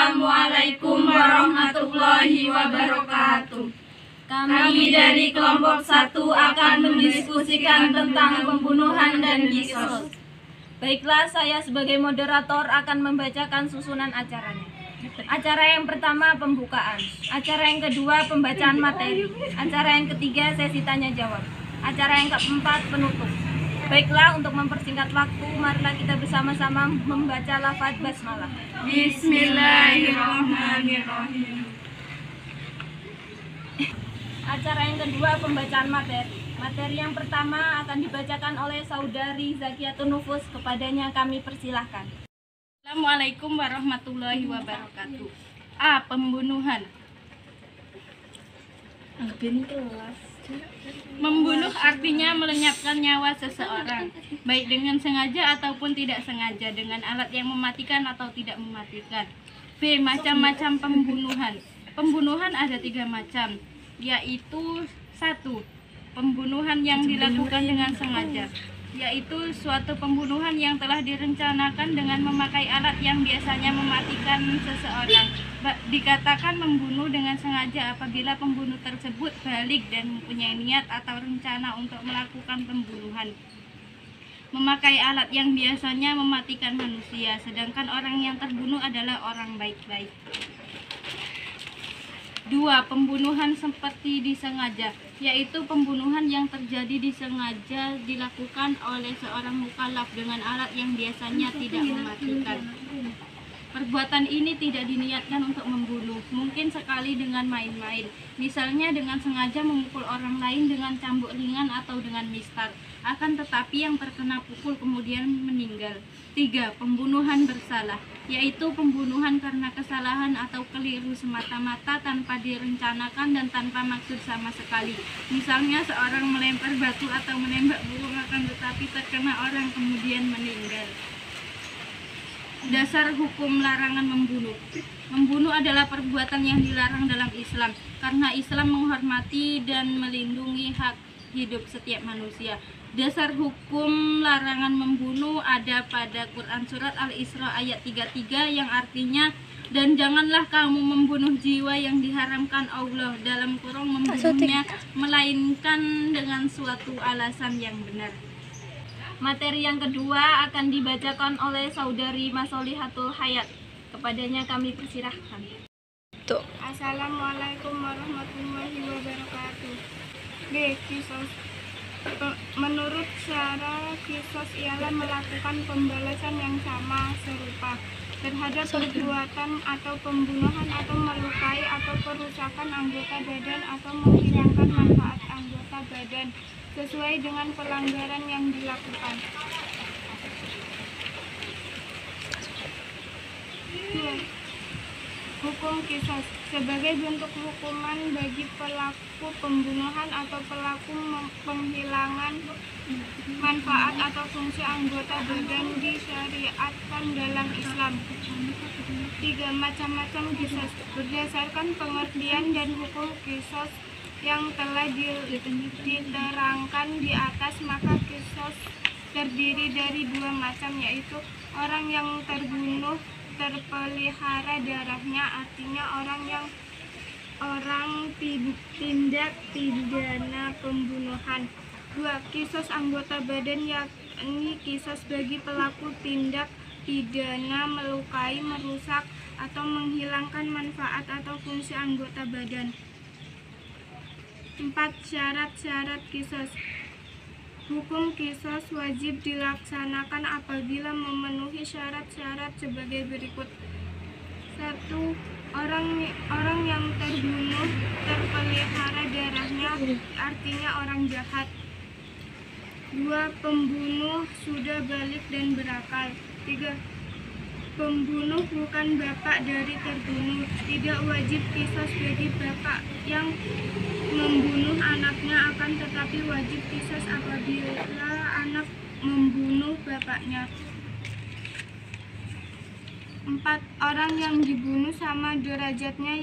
Assalamualaikum warahmatullahi wabarakatuh. Kami dari kelompok 1 akan mendiskusikan tentang pembunuhan dan kisos. Baiklah, saya sebagai moderator akan membacakan susunan acaranya. Acara yang pertama pembukaan, acara yang kedua pembacaan materi, acara yang ketiga sesi tanya jawab, acara yang keempat penutup. Baiklah, untuk mempersingkat waktu, marilah kita bersama-sama membaca lafaz basmalah. Bismillahirrahmanirrahim. Acara yang kedua pembacaan materi. Materi yang pertama akan dibacakan oleh Saudari Zakiyatun Nufus. Kepadanya kami persilahkan. Assalamualaikum warahmatullahi wabarakatuh. A. Pembunuhan. Membunuh artinya melenyapkan nyawa seseorang, baik dengan sengaja ataupun tidak sengaja, dengan alat yang mematikan atau tidak mematikan. B. Macam-macam pembunuhan. Pembunuhan ada 3 macam, yaitu 1. Pembunuhan yang dilakukan dengan sengaja, yaitu suatu pembunuhan yang telah direncanakan dengan memakai alat yang biasanya mematikan seseorang. Dikatakan membunuh dengan sengaja apabila pembunuh tersebut balik dan mempunyai niat atau rencana untuk melakukan pembunuhan memakai alat yang biasanya mematikan manusia, sedangkan orang yang terbunuh adalah orang baik-baik. 2. Pembunuhan seperti disengaja, yaitu pembunuhan yang terjadi disengaja dilakukan oleh seorang mukallaf dengan alat yang biasanya tidak mematikan. Perbuatan ini tidak diniatkan untuk membunuh, mungkin sekali dengan main-main, misalnya dengan sengaja memukul orang lain dengan cambuk ringan atau dengan mistar, akan tetapi yang terkena pukul kemudian meninggal. 3. Pembunuhan bersalah, yaitu pembunuhan karena kesalahan atau keliru semata-mata tanpa direncanakan dan tanpa maksud sama sekali. Misalnya seorang melempar batu atau menembak burung akan tetapi terkena orang kemudian meninggal. Dasar hukum larangan membunuh. Membunuh adalah perbuatan yang dilarang dalam Islam, karena Islam menghormati dan melindungi hak hidup setiap manusia. Dasar hukum larangan membunuh ada pada Quran Surat Al-Isra ayat 33 yang artinya, dan janganlah kamu membunuh jiwa yang diharamkan Allah dalam kurung membunuhnya, melainkan dengan suatu alasan yang benar. Materi yang kedua akan dibacakan oleh Saudari Masolihatul Hayat. Kepadanya kami persilahkan. Assalamualaikum warahmatullahi wabarakatuh. B. Kisos. Menurut syara, kisos ialah melakukan pembalasan yang sama serupa terhadap perbuatan atau pembunuhan atau melukai atau perusakan anggota badan atau menghilangkan manfaat anggota badan sesuai dengan pelanggaran yang dilakukan. 2. Hukum kisos sebagai bentuk hukuman bagi pelaku pembunuhan atau pelaku penghilangan manfaat atau fungsi anggota badan disyariatkan dalam Islam. 3. Macam-macam kisos. Berdasarkan pengertian dan hukum kisos yang telah diterangkan di atas, maka kisos terdiri dari 2 macam, yaitu orang yang terbunuh terpelihara darahnya, artinya orang tindak pidana pembunuhan. 2. Kisos anggota badan, yakni kisos bagi pelaku tindak pidana melukai, merusak, atau menghilangkan manfaat atau fungsi anggota badan. 4. Syarat-syarat kisos. Hukum kisos wajib dilaksanakan apabila memenuhi syarat-syarat sebagai berikut. 1. Orang yang terbunuh terpelihara darahnya, artinya orang jahat. 2. Pembunuh sudah balik dan berakal. 3. Pembunuh bukan bapak dari terbunuh. Tidak wajib kisos bagi bapak yang membunuh anaknya, akan tetapi wajib kisos apabila anak membunuh bapaknya. 4. Orang yang dibunuh sama derajatnya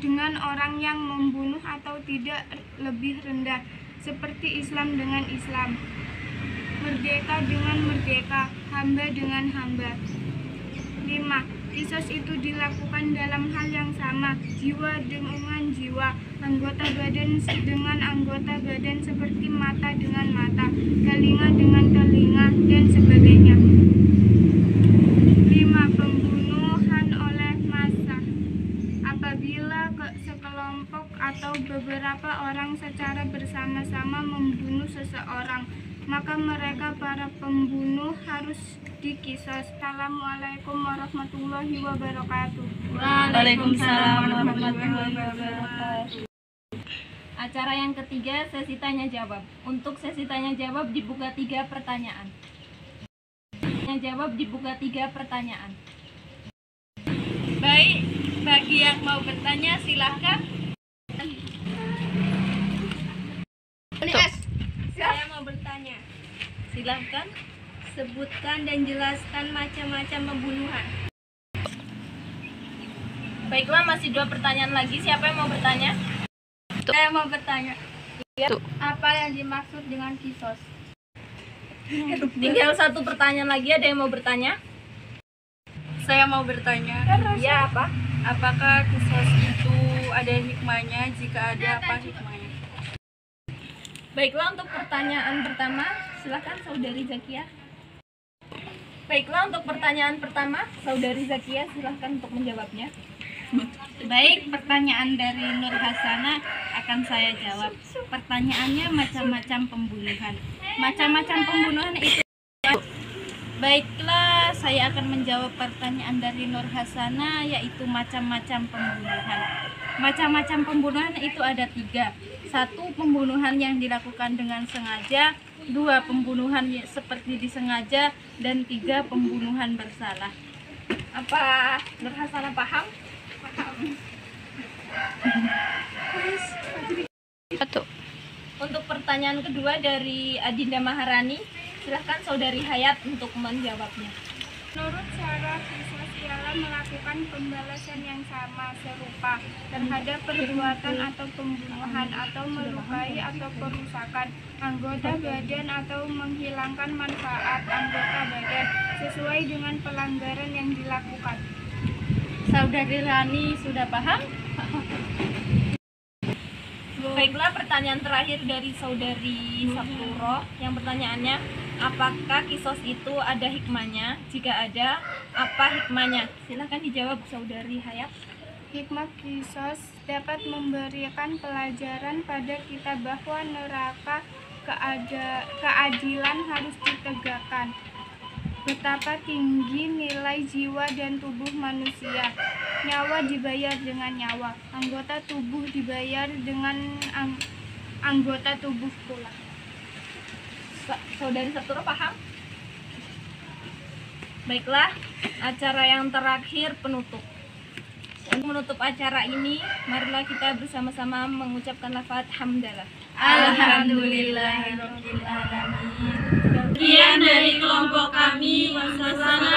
dengan orang yang membunuh atau tidak, lebih rendah, seperti Islam dengan Islam, merdeka dengan merdeka, hamba dengan hamba. 5. Kisos itu dilakukan dalam hal yang sama, jiwa dengan jiwa, anggota badan dengan anggota badan seperti mata dengan mata, telinga dengan telinga, dan sebagainya. 5. Pembunuhan oleh massa. Apabila sekelompok atau beberapa orang secara bersama-sama membunuh seseorang, maka mereka para pembunuh harus dikisos. Assalamualaikum warahmatullahi wabarakatuh. Waalaikumsalam warahmatullahi wabarakatuh. Acara yang ketiga, sesi tanya jawab. Untuk sesi tanya jawab dibuka 3 pertanyaan. Tanya jawab dibuka 3 pertanyaan. Baik, bagi yang mau bertanya silahkan. Saya mau bertanya. Silahkan. Sebutkan dan jelaskan macam-macam pembunuhan. Baiklah, masih 2 pertanyaan lagi. Siapa yang mau bertanya? Saya mau bertanya. Apa yang dimaksud dengan kisos? Tinggal 1 pertanyaan lagi. Ada yang mau bertanya? Saya mau bertanya. Iya, apa? Apakah kisos itu ada hikmahnya? Jika ada, apa hikmahnya? Baiklah, untuk pertanyaan pertama, silakan Saudari Zakia. Baiklah, untuk pertanyaan pertama, Saudari Zakia silahkan untuk menjawabnya. Baik, pertanyaan dari Nur Hasana akan saya jawab. Pertanyaannya macam-macam pembunuhan. Macam-macam pembunuhan itu. Baiklah, saya akan menjawab pertanyaan dari Nur Hasana, yaitu macam-macam pembunuhan. Macam-macam pembunuhan itu ada 3. 1. Pembunuhan yang dilakukan dengan sengaja. 2. Pembunuhan seperti disengaja. Dan 3. Pembunuhan bersalah. Apa Nur Hasanah paham? Untuk pertanyaan kedua dari Adinda Maharani, silahkan Saudari Hayat untuk menjawabnya. Menurut cara kisos ialah melakukan pembalasan yang sama serupa terhadap perbuatan atau pembunuhan atau melukai atau perusakan anggota badan atau menghilangkan manfaat anggota badan sesuai dengan pelanggaran yang dilakukan. Saudari Rani sudah paham? Baiklah, pertanyaan terakhir dari Saudari Sapuro yang pertanyaannya, apakah kisos itu ada hikmahnya? Jika ada, apa hikmahnya? Silahkan dijawab Saudari Hayat. Hikmah kisos dapat memberikan pelajaran pada kita bahwa neraka keadilan harus ditegakkan. Betapa tinggi nilai jiwa dan tubuh manusia. Nyawa dibayar dengan nyawa, anggota tubuh dibayar dengan anggota tubuh pula. Saudari Sapuro paham? Baiklah, acara yang terakhir penutup. Untuk menutup acara ini, marilah kita bersama-sama mengucapkan lafaz hamdalah. Alhamdulillahirobbilalamin. Sekian dari kelompok kami. Wassalamualaikum